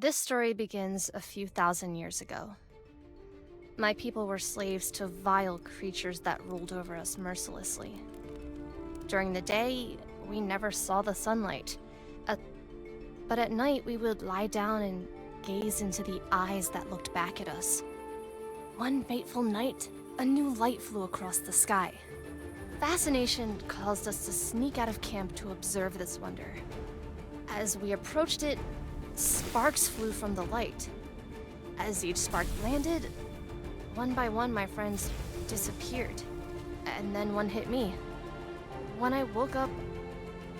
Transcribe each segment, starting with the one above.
This story begins a few thousand years ago. My people were slaves to vile creatures that ruled over us mercilessly. During the day, we never saw the sunlight. But at night, we would lie down and gaze into the eyes that looked back at us. One fateful night, a new light flew across the sky. Fascination caused us to sneak out of camp to observe this wonder. As we approached it, sparks flew from the light. As each spark landed, one by one my friends disappeared, and then one hit me. When I woke up,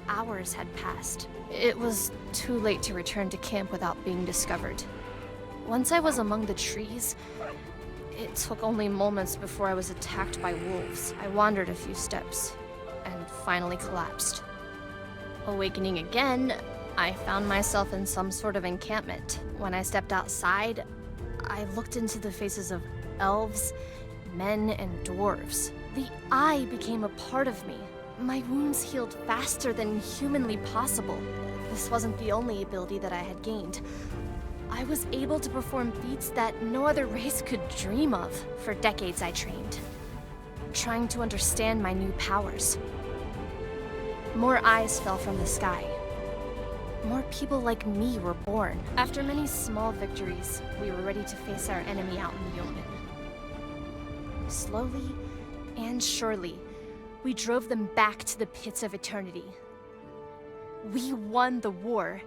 hours had passed. It was too late to return to camp without being discovered. Once I was among the trees, it took only moments before I was attacked by wolves. I wandered a few steps, and finally collapsed. Awakening again, I found myself in some sort of encampment. When I stepped outside, I looked into the faces of elves, men, and dwarves. The eye became a part of me. My wounds healed faster than humanly possible. This wasn't the only ability that I had gained. I was able to perform feats that no other race could dream of. For decades I trained, trying to understand my new powers. More eyes fell from the sky. More people like me were born. After many small victories, we were ready to face our enemy out in the open. Slowly and surely, we drove them back to the pits of eternity. We won the war,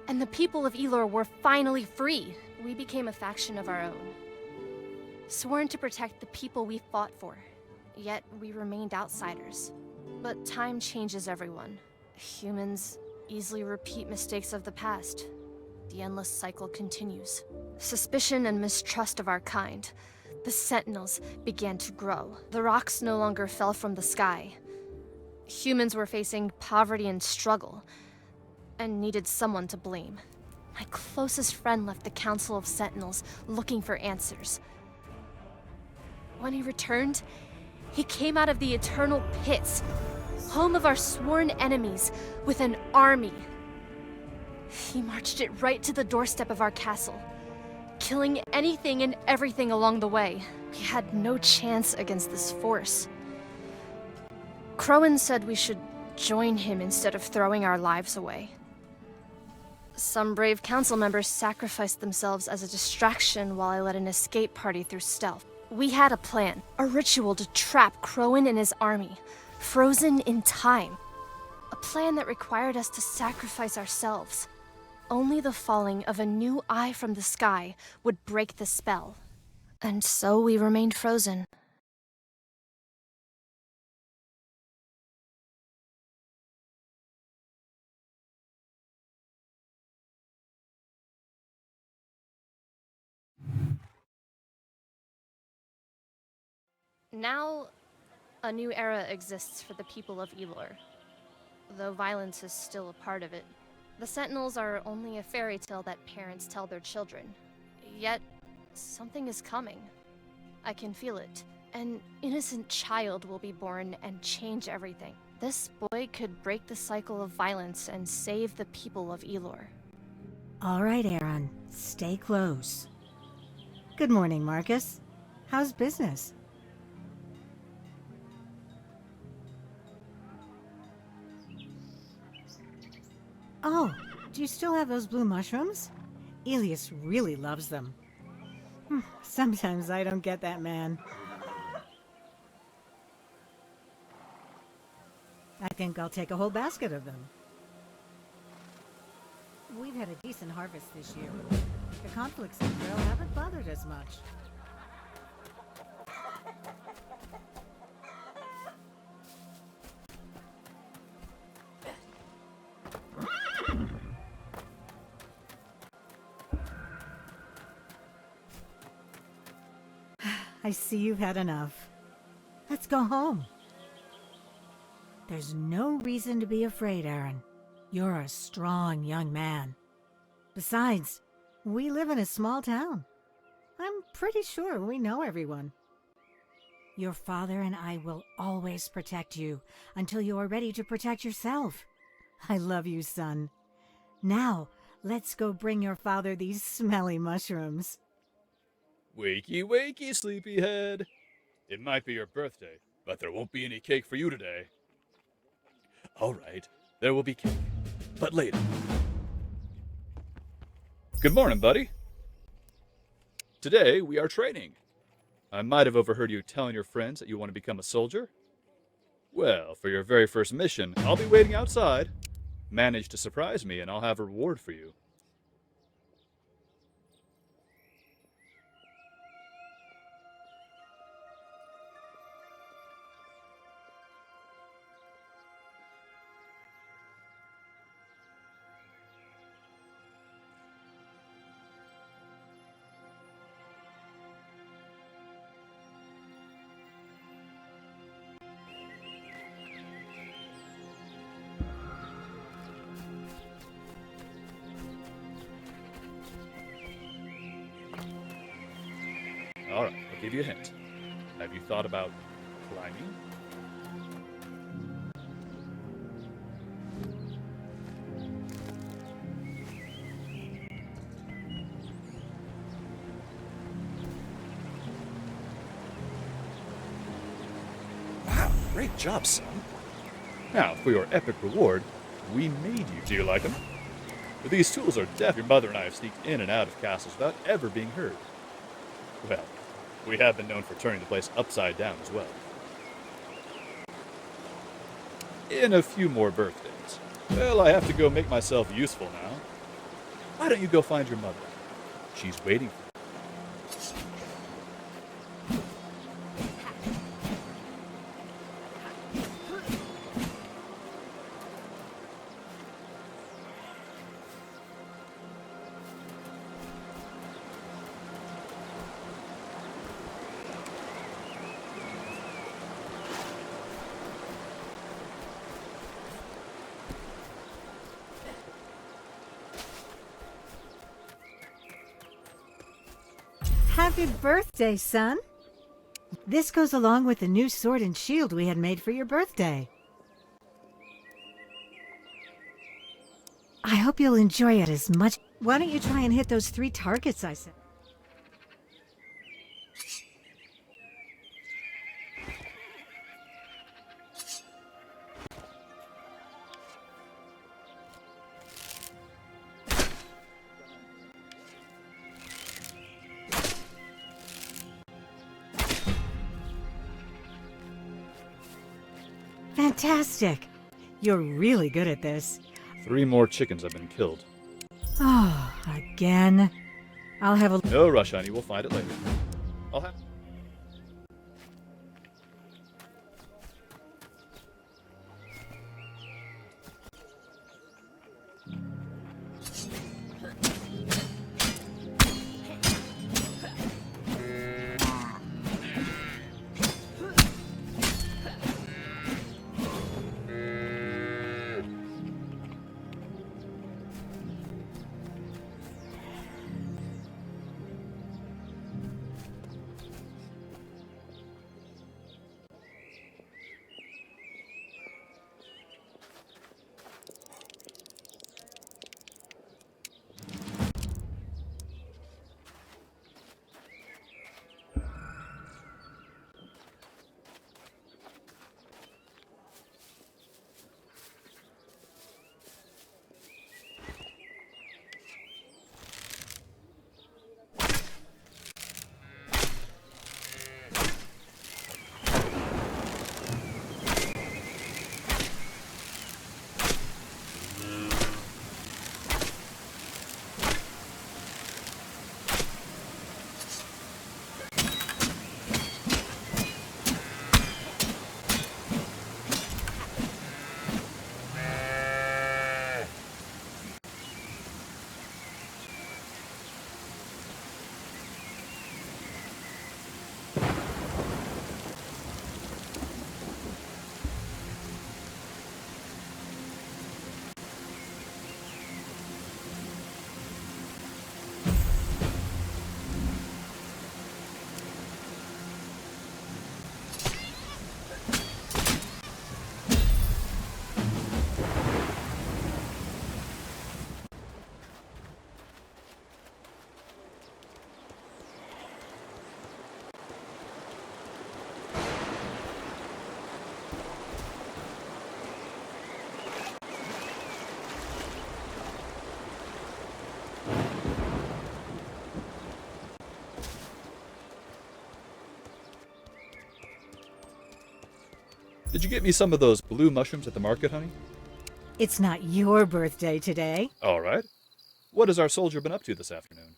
and the people of Elor were finally free. We became a faction of our own, sworn to protect the people we fought for. Yet we remained outsiders. But time changes everyone. Humans easily repeat mistakes of the past. The endless cycle continues. Suspicion and mistrust of our kind. The Sentinels began to grow. The rocks no longer fell from the sky. Humans were facing poverty and struggle, and needed someone to blame. My closest friend left the Council of Sentinels looking for answers. When he returned, he came out of the Eternal Pits, home of our sworn enemies, with an army. He marched it right to the doorstep of our castle, killing anything and everything along the way. We had no chance against this force. Crowan said we should join him instead of throwing our lives away. Some brave council members sacrificed themselves as a distraction while I led an escape party through stealth. We had a plan, a ritual to trap Crowan and his army, frozen in time. A plan that required us to sacrifice ourselves. Only the falling of a new eye from the sky would break the spell. And so we remained frozen. Now, a new era exists for the people of Elor, though violence is still a part of it. The Sentinels are only a fairy tale that parents tell their children. Yet, something is coming. I can feel it. An innocent child will be born and change everything. This boy could break the cycle of violence and save the people of Elor. All right, Aron. Stay close. Good morning, Marcus. How's business? Oh, do you still have those blue mushrooms? Elias really loves them. Sometimes I don't get that man. I think I'll take a whole basket of them. We've had a decent harvest this year. The conflicts in Grill haven't bothered us much. I see you've had enough. Let's go home. There's no reason to be afraid, Aron. You're a strong young man. Besides, we live in a small town. I'm pretty sure we know everyone. Your father and I will always protect you until you are ready to protect yourself. I love you, son. Now, Let's go bring your father these smelly mushrooms. Wakey, wakey, sleepyhead. It might be your birthday, but there won't be any cake for you today. All right, there will be cake, but later. Good morning, buddy. Today we are training. I might have overheard you telling your friends that you want to become a soldier. Well, for your very first mission, I'll be waiting outside. Manage to surprise me, and I'll have a reward for you. All right, I'll give you a hint. Have you thought about climbing? Wow, great job, son. Now, for your epic reward, we made you. Do you like them? These tools are deaf. Your mother and I have sneaked in and out of castles without ever being heard. Well, we have been known for turning the place upside down as well. In a few more birthdays. Well, I have to go make myself useful now. Why don't you go find your mother? She's waiting for you. Happy birthday, son. This goes along with the new sword and shield we had made for your birthday. I hope you'll enjoy it as much. Why don't you try and hit those 3 targets I said? Fantastic! You're really good at this. 3 more chickens have been killed. Oh, again? I'll have a... No rush, honey. We'll find it later. I'll have... Did you get me some of those blue mushrooms at the market, honey? It's not your birthday today. All right. What has our soldier been up to this afternoon?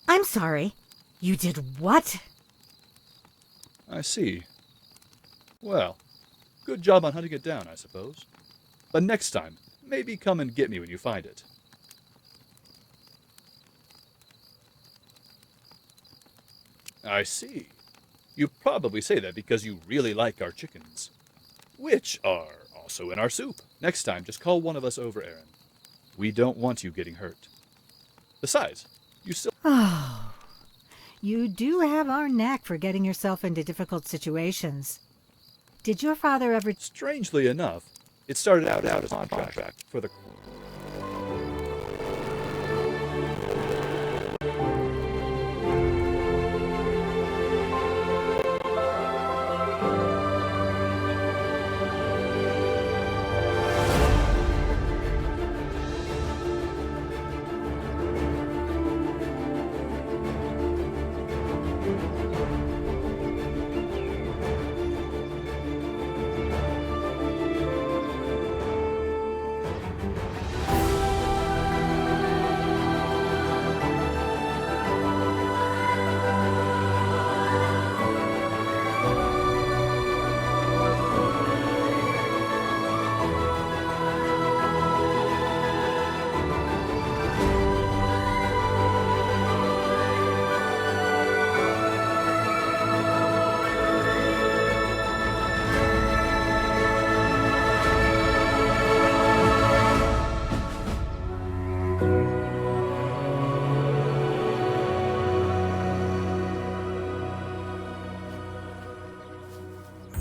I'm sorry. You did what? I see. Well, good job on hunting it down, I suppose. But next time, maybe come and get me when you find it. I see. You probably say that because you really like our chickens, which are also in our soup. Next time, just call one of us over, Aron. We don't want you getting hurt. Besides, you still... Oh, you do have our knack for getting yourself into difficult situations. Did your father ever... Strangely enough, it started out as a contract for the...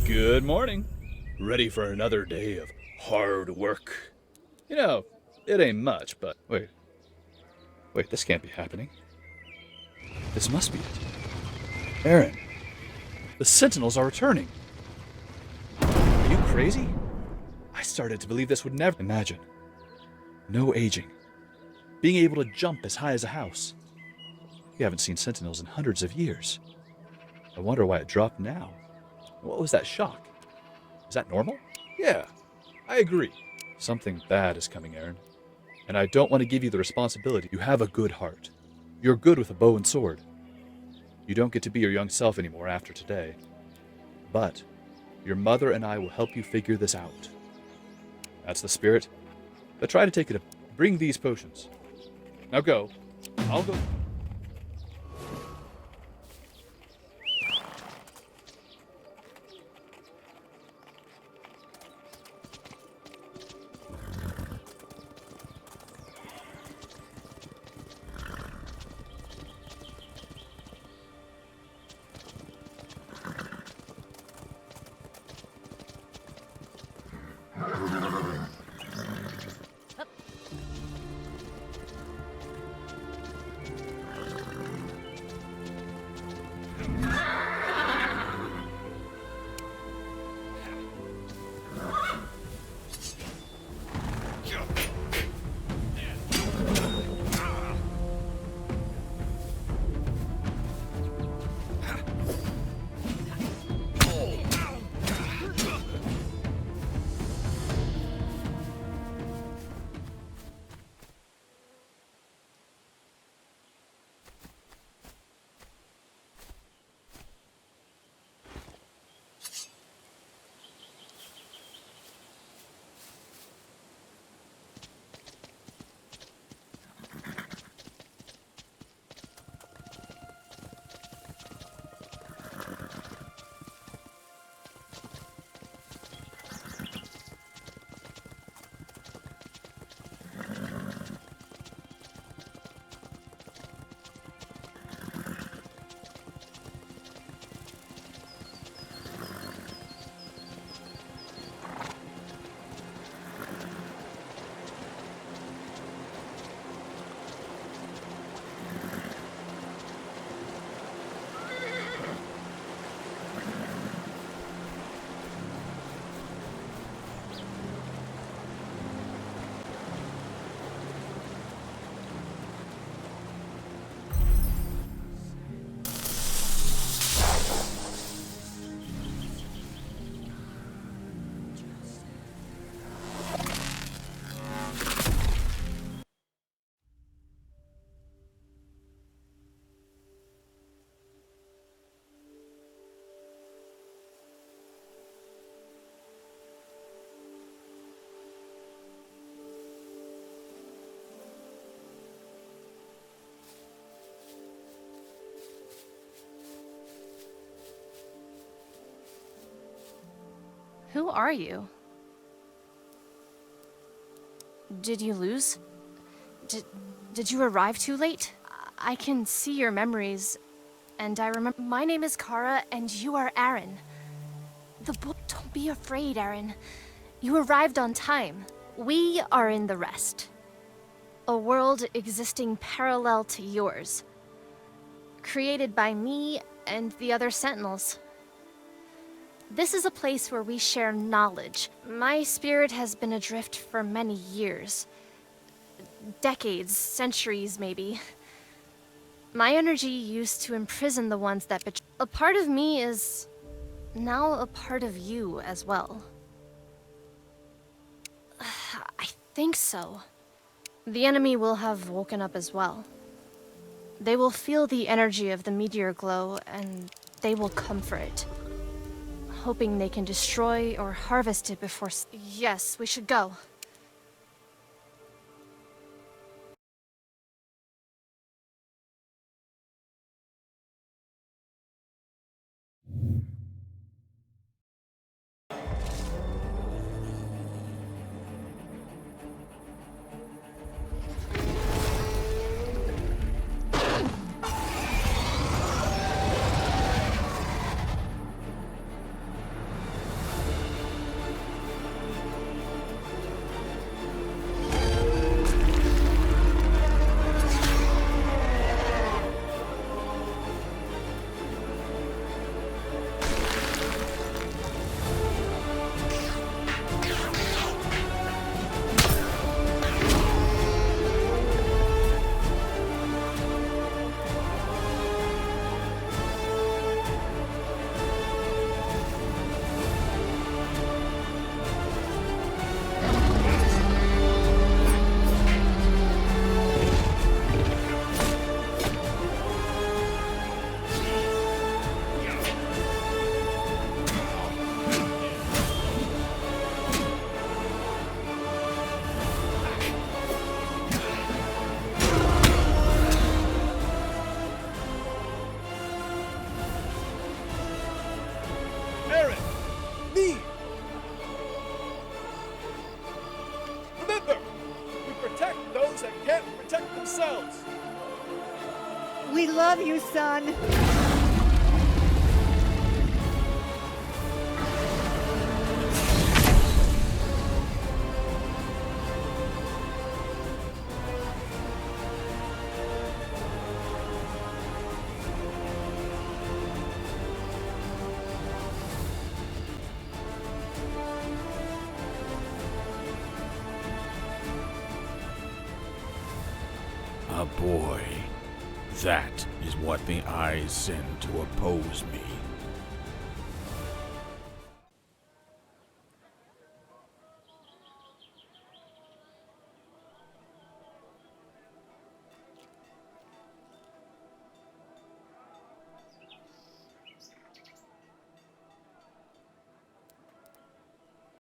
Good morning. Ready for another day of hard work? You know, it ain't much, but... Wait, this can't be happening. This must be it. Aron, the Sentinels are returning. Are you crazy? I started to believe this would never... Imagine. No aging. Being able to jump as high as a house. We haven't seen Sentinels in hundreds of years. I wonder why it dropped now. What was that shock? Is that normal? Yeah, I agree. Something bad is coming, Aron. And I don't want to give you the responsibility. You have a good heart. You're good with a bow and sword. You don't get to be your young self anymore after today. But your mother and I will help you figure this out. That's the spirit. But try to take it. Bring these potions. Now go. I'll go. Who are you? Did you lose? Did you arrive too late? I can see your memories, and I remember. My name is Kara, and you are Aron. Don't be afraid, Aron. You arrived on time. We are in the rest. A world existing parallel to yours. Created by me and the other Sentinels. This is a place where we share knowledge. My spirit has been adrift for many years. Decades, centuries, maybe. My energy used to imprison the ones that betray. A part of me is now a part of you as well. I think so. The enemy will have woken up as well. They will feel the energy of the meteor glow, and they will come for it. Hoping they can destroy or harvest it before. Yes, we should go. Aron! Me! Remember, we protect those that can't protect themselves. We love you, son. A boy. That is what the eyes send to oppose me.